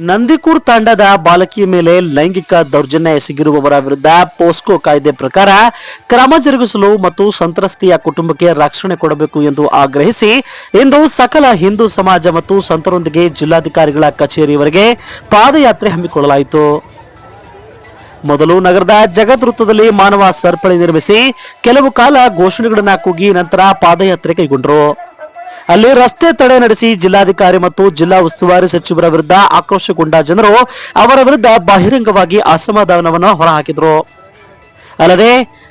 ನಂದಿಕೂರ್ ತಾಂಡದ ಬಾಲಕಿಯ ಮೇಲೆ ಲೈಂಗಿಕ ದೌರ್ಜನ್ಯ ಎಸಗಿರುವವರ ವಿರುದ್ಧ ಪೋಸ್ಕೋ ಕಾಯ್ದೆ ಪ್ರಕಾರ ಕ್ರಮ ಜರುಗಿಸಲು ಮತ್ತು ಸಂತ್ರಸ್ತೆಯ ಕುಟುಂಬಕ್ಕೆ ರಕ್ಷಣೆ ಕೊಡಬೇಕು ಎಂದು ಆಗ್ರಹಿಸಿ ಇಂದು ಸಕಲ ಹಿಂದೂ ಸಮಾಜ ಮತ್ತು ಸಂತರೊಂದಿಗೆ ಜಿಲ್ಲಾಧಿಕಾರಿಗಳ ಕಚೇರಿಯವರೆಗೆ ಪಾದಯಾತ್ರೆ ಹಮ್ಮಿಕೊಳ್ಳಲಾಯಿತು. ಮೊದಲು ನಗರದ ಜಗತ್ ವೃತ್ತದಲ್ಲಿ ಮಾನವ ಸರಪಳಿ ನಿರ್ಮಿಸಿ ಕೆಲವು ಕಾಲ ಘೋಷಣೆಗಳನ್ನ ಕೂಗಿ ನಂತರ ಪಾದಯಾತ್ರೆ ಕೈಗೊಂಡರು. ಅಲ್ಲಿ ರಸ್ತೆ ತಡೆ ನಡೆಸಿ ಜಿಲ್ಲಾಧಿಕಾರಿ ಮತ್ತು ಜಿಲ್ಲಾ ಉಸ್ತುವಾರಿ ಸಚಿವರ ವಿರುದ್ಧ ಆಕ್ರೋಶಗೊಂಡ ಜನರು ಅವರ ವಿರುದ್ಧ ಬಹಿರಂಗವಾಗಿ ಅಸಮಾಧಾನವನ್ನು ಹೊರಹಾಕಿದರು. ಅಲ್ಲದೆ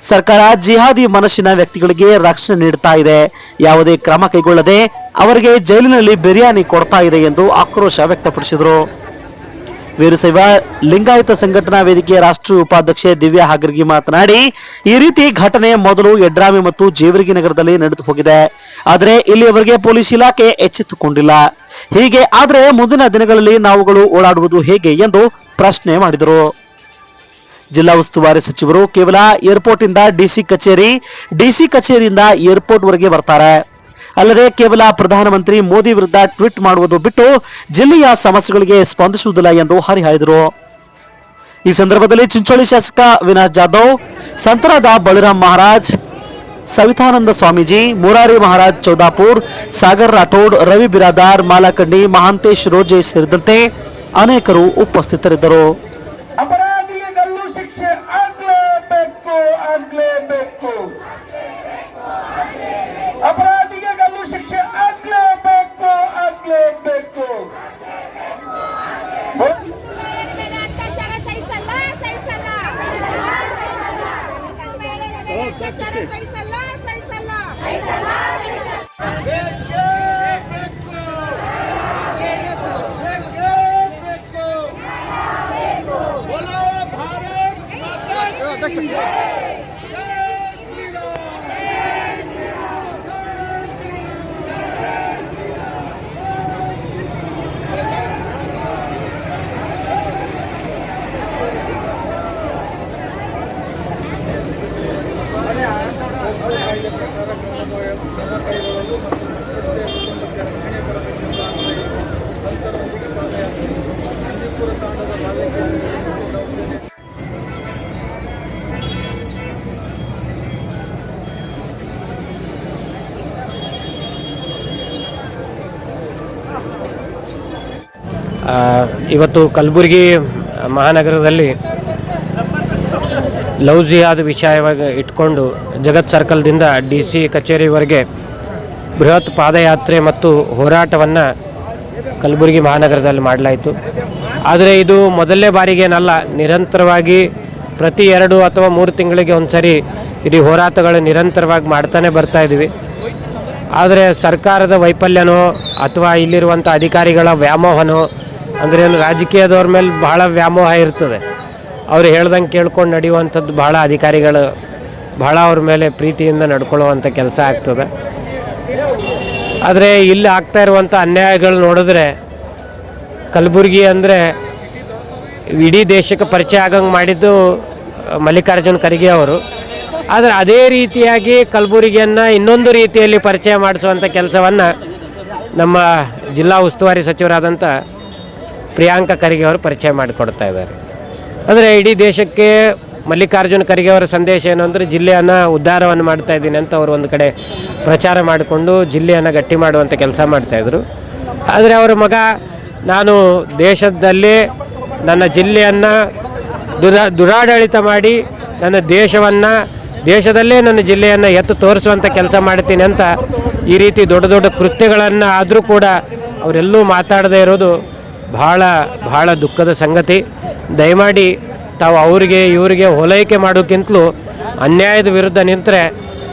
ಸರ್ಕಾರ ಜಿಹಾದಿ ಮನಸ್ಸಿನ ವ್ಯಕ್ತಿಗಳಿಗೆ ರಕ್ಷಣೆ ನೀಡುತ್ತಾ ಇದೆ, ಯಾವುದೇ ಕ್ರಮ ಕೈಗೊಳ್ಳದೆ ಅವರಿಗೆ ಜೈಲಿನಲ್ಲಿ ಬಿರಿಯಾನಿ ಕೊಡ್ತಾ ಇದೆ ಎಂದು ಆಕ್ರೋಶ ವ್ಯಕ್ತಪಡಿಸಿದರು. ವೀರಶೈವ ಲಿಂಗಾಯತ ಸಂಘಟನಾ ವೇದಿಕೆಯ ರಾಷ್ಟ್ರೀಯ ಉಪಾಧ್ಯಕ್ಷೆ ದಿವ್ಯಾ ಹಾಗರ್ಗಿ ಮಾತನಾಡಿ, ಈ ರೀತಿ ಘಟನೆ ಮೊದಲು ಯಡ್ರಾಮಿ ಮತ್ತು ಜೇವರ್ಗಿ ನಗರದಲ್ಲಿ ನಡೆದು ಹೋಗಿದೆ, ಆದರೆ ಇಲ್ಲಿಯವರೆಗೆ ಪೊಲೀಸ್ ಇಲಾಖೆ ಎಚ್ಚೆತ್ತುಕೊಂಡಿಲ್ಲ. ಹೀಗೆ ಆದರೆ ಮುಂದಿನ ದಿನಗಳಲ್ಲಿ ನಾವುಗಳು ಓಡಾಡುವುದು ಹೇಗೆ ಎಂದು ಪ್ರಶ್ನೆ ಮಾಡಿದರು. ಜಿಲ್ಲಾ ಉಸ್ತುವಾರಿ ಸಚಿವರು ಕೇವಲ ಏರ್ಪೋರ್ಟ್ ಇಂದ ಡಿಸಿ ಕಚೇರಿಯಿಂದ ಏರ್ಪೋರ್ಟ್ ವರೆಗೆ ಬರ್ತಾರೆ, ಅಲ್ಲದೆ ಕೇವಲ ಪ್ರಧಾನಮಂತ್ರಿ ಮೋದಿ ವಿರುದ್ಧ ಟ್ವೀಟ್ ಮಾಡುವುದು ಬಿಟ್ಟು ಜಿಲ್ಲೆಯ ಸಮಸ್ಯೆಗಳಿಗೆ ಸ್ಪಂದಿಸುವುದಿಲ್ಲ ಎಂದು ಹರಿಹಾಯ್ದರು. ಈ ಸಂದರ್ಭದಲ್ಲಿ ಚಿಂಚೋಳಿ ಶಾಸಕ ವಿನಾಯಕ್ ಜಾಧವ್, ಸಂತರಾದ ಬಳಿರಾಮ್ ಮಹಾರಾಜ್, ಸವಿತಾನಂದ ಸ್ವಾಮೀಜಿ, ಮುರಾರಿ ಮಹಾರಾಜ್ ಚೌದಾಪುರ್, ಸಾಗರ್ ರಾಠೋಡ್, ರವಿ ಬಿರಾದಾರ್, ಮಾಲಕಂಡಿ, ಮಹಾಂತೇಶ್ ರೋಜೆ ಸೇರಿದಂತೆ ಅನೇಕರು ಉಪಸ್ಥಿತರಿದ್ದರು. ಇವತ್ತು ಕಲಬುರಗಿ ಮಹಾನಗರದಲ್ಲಿ ಲವ್ ಜಿಹಾದ್ ವಿಷಯವಾಗಿ ಇಟ್ಕೊಂಡು ಜಗತ್ ಸರ್ಕಲ್ದಿಂದ DC ಕಚೇರಿವರೆಗೆ ಬೃಹತ್ ಪಾದಯಾತ್ರೆ ಮತ್ತು ಹೋರಾಟವನ್ನು ಕಲಬುರಗಿ ಮಹಾನಗರದಲ್ಲಿ ಮಾಡಲಾಯಿತು. ಆದರೆ ಇದು ಮೊದಲನೇ ಬಾರಿಗೇನಲ್ಲ, ನಿರಂತರವಾಗಿ ಪ್ರತಿ 2 ಅಥವಾ 3 ತಿಂಗಳಿಗೆ ಒಂದು ಸರಿ ಇಡೀ ಹೋರಾಟಗಳು ನಿರಂತರವಾಗಿ ಮಾಡ್ತಾನೆ ಬರ್ತಾ ಇದ್ದೀವಿ. ಆದರೆ ಸರ್ಕಾರದ ವೈಫಲ್ಯನೋ ಅಥವಾ ಇಲ್ಲಿರುವಂಥ ಅಧಿಕಾರಿಗಳ ವ್ಯಾಮೋಹನೋ, ಅಂದರೆ ರಾಜಕೀಯದವ್ರ ಮೇಲೆ ಬಹಳ ವ್ಯಾಮೋಹ ಇರ್ತದೆ, ಅವ್ರು ಹೇಳ್ದಂಗೆ ಕೇಳ್ಕೊಂಡು ನಡೆಯುವಂಥದ್ದು ಬಹಳ ಅಧಿಕಾರಿಗಳು ಬಹಳ ಅವ್ರ ಮೇಲೆ ಪ್ರೀತಿಯಿಂದ ನಡ್ಕೊಳ್ಳುವಂಥ ಕೆಲಸ ಆಗ್ತದೆ. ಆದರೆ ಇಲ್ಲಿ ಆಗ್ತಾ ಇರುವಂಥ ಅನ್ಯಾಯಗಳು ನೋಡಿದ್ರೆ ಕಲಬುರಗಿ ಅಂದರೆ ಇಡೀ ದೇಶಕ್ಕೆ ಪರಿಚಯ ಆಗಂಗೆ ಮಾಡಿದ್ದು ಮಲ್ಲಿಕಾರ್ಜುನ್ ಖರ್ಗೆ ಅವರು. ಆದರೆ ಅದೇ ರೀತಿಯಾಗಿ ಕಲಬುರಗಿಯನ್ನು ಇನ್ನೊಂದು ರೀತಿಯಲ್ಲಿ ಪರಿಚಯ ಮಾಡಿಸುವಂಥ ಕೆಲಸವನ್ನು ನಮ್ಮ ಜಿಲ್ಲಾ ಉಸ್ತುವಾರಿ ಸಚಿವರಾದಂಥ ಪ್ರಿಯಾಂಕಾ ಖರ್ಗೆ ಅವರು ಪರಿಚಯ ಮಾಡಿಕೊಡ್ತಾ ಇದ್ದಾರೆ. ಅಂದರೆ ಇಡೀ ದೇಶಕ್ಕೆ ಮಲ್ಲಿಕಾರ್ಜುನ್ ಖರ್ಗೆ ಅವರ ಸಂದೇಶ ಏನು ಅಂದರೆ ಜಿಲ್ಲೆಯನ್ನು ಉದ್ಧಾರವನ್ನು ಮಾಡ್ತಾ ಇದ್ದೀನಿ ಅಂತ ಅವರು ಒಂದು ಕಡೆ ಪ್ರಚಾರ ಮಾಡಿಕೊಂಡು ಜಿಲ್ಲೆಯನ್ನು ಗಟ್ಟಿ ಮಾಡುವಂಥ ಕೆಲಸ ಮಾಡ್ತಾಯಿದ್ರು. ಆದರೆ ಅವರ ಮಗ ನಾನು ದೇಶದಲ್ಲಿ ನನ್ನ ಜಿಲ್ಲೆಯನ್ನು ದುರಾಡಳಿತ ಮಾಡಿ ನನ್ನ ದೇಶದಲ್ಲೇ ನನ್ನ ಜಿಲ್ಲೆಯನ್ನು ಎತ್ತು ತೋರಿಸುವಂಥ ಕೆಲಸ ಮಾಡ್ತೀನಿ ಅಂತ ಈ ರೀತಿ ದೊಡ್ಡ ದೊಡ್ಡ ಕೃತ್ಯಗಳನ್ನು ಆದರೂ ಕೂಡ ಅವರೆಲ್ಲೂ ಮಾತಾಡದೇ ಇರೋದು ಬಹಳ ದುಃಖದ ಸಂಗತಿ. ದಯಮಾಡಿ ತಾವು ಇವರಿಗೆ ಓಲೈಕೆ ಮಾಡೋಕ್ಕಿಂತಲೂ ಅನ್ಯಾಯದ ವಿರುದ್ಧ ನಿಂತರೆ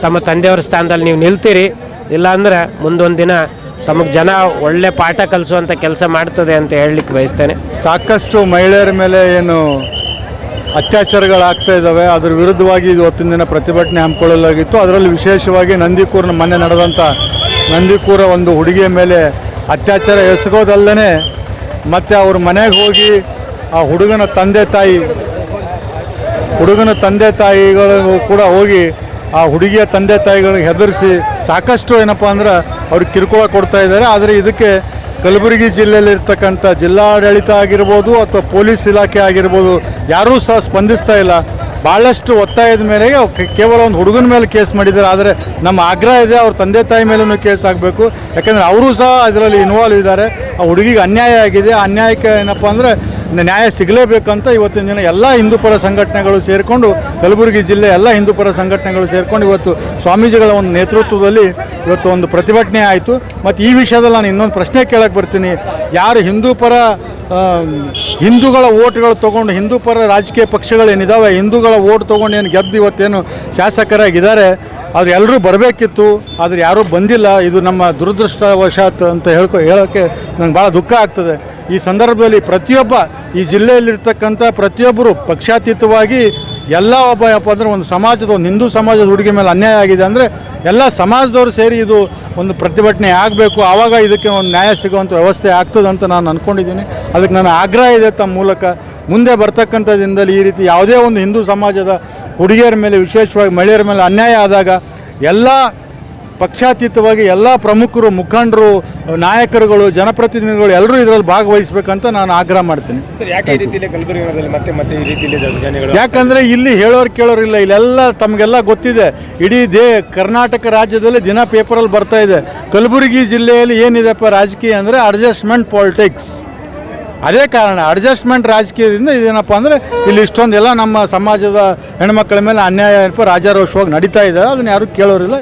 ತಮ್ಮ ತಂದೆಯವರ ಸ್ಥಾನದಲ್ಲಿ ನೀವು ನಿಲ್ತೀರಿ, ಇಲ್ಲಾಂದ್ರೆ ಮುಂದೊಂದು ದಿನ ತಮಗೆ ಜನ ಒಳ್ಳೆ ಪಾಠ ಕಲಿಸುವಂಥ ಕೆಲಸ ಮಾಡ್ತದೆ ಅಂತ ಹೇಳಲಿಕ್ಕೆ ಬಯಸ್ತೇನೆ. ಸಾಕಷ್ಟು ಮಹಿಳೆಯರ ಮೇಲೆ ಏನು ಅತ್ಯಾಚಾರಗಳಾಗ್ತಾ ಇದ್ದಾವೆ, ಅದರ ವಿರುದ್ಧವಾಗಿ ಇವತ್ತಿನ ದಿನ ಪ್ರತಿಭಟನೆ ಹಮ್ಮಿಕೊಳ್ಳಲಾಗಿತ್ತು. ಅದರಲ್ಲಿ ವಿಶೇಷವಾಗಿ ಮೊನ್ನೆ ನಡೆದಂಥ ನಂದಿಕೂರ ಒಂದು ಹುಡುಗಿಯ ಮೇಲೆ ಅತ್ಯಾಚಾರ ಎಸಗೋದಲ್ಲದೆ ಮತ್ತು ಅವ್ರ ಮನೆಗೆ ಹೋಗಿ ಆ ಹುಡುಗನ ತಂದೆ ತಾಯಿಗಳು ಕೂಡ ಹೋಗಿ ಆ ಹುಡುಗಿಯ ತಂದೆ ತಾಯಿಗಳಿಗೆ ಹೆದರಿಸಿ ಸಾಕಷ್ಟು ಏನಪ್ಪ ಅಂದ್ರೆ ಅವ್ರಿಗೆ ಕಿರುಕುಳ ಕೊಡ್ತಾ ಇದ್ದಾರೆ. ಆದರೆ ಇದಕ್ಕೆ ಕಲಬುರಗಿ ಜಿಲ್ಲೆಯಲ್ಲಿರ್ತಕ್ಕಂಥ ಜಿಲ್ಲಾಡಳಿತ ಆಗಿರ್ಬೋದು ಅಥವಾ ಪೊಲೀಸ್ ಇಲಾಖೆ ಆಗಿರ್ಬೋದು ಯಾರೂ ಸಹ ಸ್ಪಂದಿಸ್ತಾ ಇಲ್ಲ. ಭಾಳಷ್ಟು ಒತ್ತಾಯದ ಮೇರೆಗೆ ಕೇವಲ ಒಂದು ಹುಡುಗನ ಮೇಲೆ ಕೇಸ್ ಮಾಡಿದ್ದಾರೆ. ಆದರೆ ನಮ್ಮ ಆಗ್ರಹ ಇದೆ ಅವ್ರ ತಂದೆ ತಾಯಿ ಮೇಲೂ ಕೇಸ್ ಆಗಬೇಕು. ಯಾಕಂದರೆ ಅವರು ಸಹ ಅದರಲ್ಲಿ ಇನ್ವಾಲ್ವ್ ಇದ್ದಾರೆ. ಆ ಹುಡುಗಿಗೆ ಅನ್ಯಾಯ ಆಗಿದೆ. ಆ ಅನ್ಯಾಯಕ್ಕೆ ಏನಪ್ಪ ಅಂದರೆ ನ್ಯಾಯ ಸಿಗಲೇಬೇಕಂತ ಇವತ್ತಿನ ದಿನ ಎಲ್ಲ ಹಿಂದೂಪರ ಸಂಘಟನೆಗಳು ಸೇರಿಕೊಂಡು, ಕಲಬುರಗಿ ಜಿಲ್ಲೆ ಎಲ್ಲ ಹಿಂದೂಪರ ಸಂಘಟನೆಗಳು ಸೇರಿಕೊಂಡು ಇವತ್ತು ಸ್ವಾಮೀಜಿಗಳ ಒಂದು ನೇತೃತ್ವದಲ್ಲಿ ಇವತ್ತು ಒಂದು ಪ್ರತಿಭಟನೆ ಆಯಿತು. ಮತ್ತು ಈ ವಿಷಯದಲ್ಲಿ ನಾನು ಇನ್ನೊಂದು ಪ್ರಶ್ನೆ ಕೇಳಕ್ಕೆ ಬರ್ತೀನಿ. ಯಾರು ಹಿಂದೂಗಳ ಓಟ್ಗಳು ತೊಗೊಂಡು, ಹಿಂದೂಪರ ರಾಜಕೀಯ ಪಕ್ಷಗಳೇನಿದ್ದಾವೆ, ಹಿಂದೂಗಳ ಓಟ್ ತೊಗೊಂಡು ಏನು ಗೆದ್ದು ಇವತ್ತೇನು ಶಾಸಕರಾಗಿದ್ದಾರೆ, ಅವ್ರು ಎಲ್ಲರೂ ಬರಬೇಕಿತ್ತು. ಆದರೆ ಯಾರೂ ಬಂದಿಲ್ಲ. ಇದು ನಮ್ಮ ದುರದೃಷ್ಟವಶಾತ್ ಅಂತ ಹೇಳೋಕ್ಕೆ ನನಗೆ ಭಾಳ ದುಃಖ ಆಗ್ತದೆ. ಈ ಸಂದರ್ಭದಲ್ಲಿ ಪ್ರತಿಯೊಬ್ಬ ಈ ಜಿಲ್ಲೆಯಲ್ಲಿರ್ತಕ್ಕಂಥ ಪ್ರತಿಯೊಬ್ಬರು ಪಕ್ಷಾತೀತವಾಗಿ ಎಲ್ಲ ಒಬ್ಬ ಅಂದರೆ ಒಂದು ಸಮಾಜದ, ಒಂದು ಹಿಂದೂ ಸಮಾಜದ ಹುಡುಗಿ ಮೇಲೆ ಅನ್ಯಾಯ ಆಗಿದೆ ಅಂದರೆ ಎಲ್ಲ ಸಮಾಜದವರು ಸೇರಿ ಇದು ಒಂದು ಪ್ರತಿಭಟನೆ ಆಗಬೇಕು. ಆವಾಗ ಇದಕ್ಕೆ ಒಂದು ನ್ಯಾಯ ಸಿಗುವಂಥ ವ್ಯವಸ್ಥೆ ಆಗ್ತದೆ ಅಂತ ನಾನು ಅಂದ್ಕೊಂಡಿದ್ದೀನಿ. ಅದಕ್ಕೆ ನನ್ನ ಆಗ್ರಹ ಇದೆ ತಮ್ಮ ಮೂಲಕ. ಮುಂದೆ ಬರ್ತಕ್ಕಂಥ ದಿನದಲ್ಲಿ ಈ ರೀತಿ ಯಾವುದೇ ಒಂದು ಹಿಂದೂ ಸಮಾಜದ ಹುಡುಗಿಯರ ಮೇಲೆ, ವಿಶೇಷವಾಗಿ ಮಹಿಳೆಯರ ಮೇಲೆ ಅನ್ಯಾಯ ಆದಾಗ ಎಲ್ಲ ಪಕ್ಷಾತೀತವಾಗಿ ಎಲ್ಲ ಪ್ರಮುಖರು, ಮುಖಂಡರು, ನಾಯಕರುಗಳು, ಜನಪ್ರತಿನಿಧಿಗಳು ಎಲ್ಲರೂ ಇದರಲ್ಲಿ ಭಾಗವಹಿಸಬೇಕಂತ ನಾನು ಆಗ್ರಹ ಮಾಡ್ತೀನಿ. ಯಾಕಂದರೆ ಇಲ್ಲಿ ಹೇಳೋರು ಕೇಳೋರಿಲ್ಲ. ಇಲ್ಲೆಲ್ಲ ತಮಗೆಲ್ಲ ಗೊತ್ತಿದೆ. ಇಡೀ ಕರ್ನಾಟಕ ರಾಜ್ಯದಲ್ಲಿ ದಿನ ಪೇಪರಲ್ಲಿ ಬರ್ತಾ ಇದೆ. ಕಲಬುರಗಿ ಜಿಲ್ಲೆಯಲ್ಲಿ ಏನಿದೆಪ್ಪ ರಾಜಕೀಯ ಅಂದರೆ ಅಡ್ಜಸ್ಟ್ಮೆಂಟ್ ಪಾಲಿಟಿಕ್ಸ್. ಅದೇ ಕಾರಣ, ಅಡ್ಜಸ್ಟ್ಮೆಂಟ್ ರಾಜಕೀಯದಿಂದ ಇದೇನಪ್ಪ ಅಂದರೆ ಇಲ್ಲಿ ಇಷ್ಟೊಂದೆಲ್ಲ ನಮ್ಮ ಸಮಾಜದ ಹೆಣ್ಮಕ್ಳ ಮೇಲೆ ಅನ್ಯಾಯ ರಾಜಾರೋಷವಾಗಿ ನಡೀತಾ ಇದೆ. ಅದನ್ನು ಯಾರೂ ಕೇಳೋರಿಲ್ಲ.